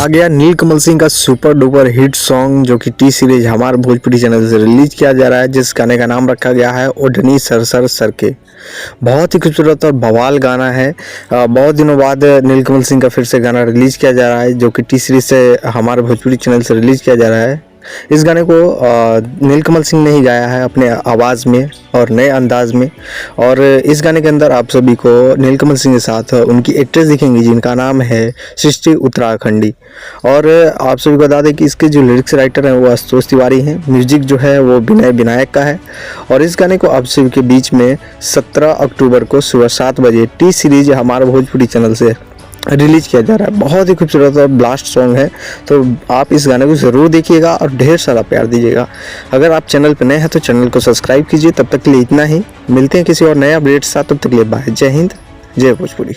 आ गया नीलकमल सिंह का super duper hit song जो कि टी सीरीज हमारे भोजपुरी चैनल से रिलीज किया जा रहा है, जिस गाने का नाम रखा गया है ओढ़नी सर सर सर के। बहुत ही खूबसूरत और बवाल गाना है। बहुत दिनों बाद नीलकमल सिंह का फिर से गाना रिलीज किया जा रहा है जो कि टी सीरीज से हमारे भोजपुरी चैनल से रिलीज किया जा रहा है। इस गाने को नीलकमल सिंह ने ही गाया है अपने आवाज़ में और नए अंदाज में। और इस गाने के अंदर आप सभी को नीलकमल सिंह के साथ उनकी एक्ट्रेस दिखेंगी जिनका नाम है सृष्टि उत्तराखंडी। और आप सभी को बता दें कि इसके जो लिरिक्स राइटर हैं वो आशुतोष तिवारी हैं, म्यूजिक जो है वो विनय विनायक का है। और इस गाने को आप सभी के बीच में 17 अक्टूबर को सुबह 7 बजे टी सीरीज हमारे भोजपुरी चैनल से रिलीज किया जा रहा है। बहुत ही खूबसूरत और ब्लास्ट सॉन्ग है, तो आप इस गाने को ज़रूर देखिएगा और ढेर सारा प्यार दीजिएगा। अगर आप चैनल पर नए हैं तो चैनल को सब्सक्राइब कीजिए। तब तक के लिए इतना ही, मिलते हैं किसी और नए अपडेट के साथ। तब तक के लिए बाय, जय हिंद, जय भोजपुरी।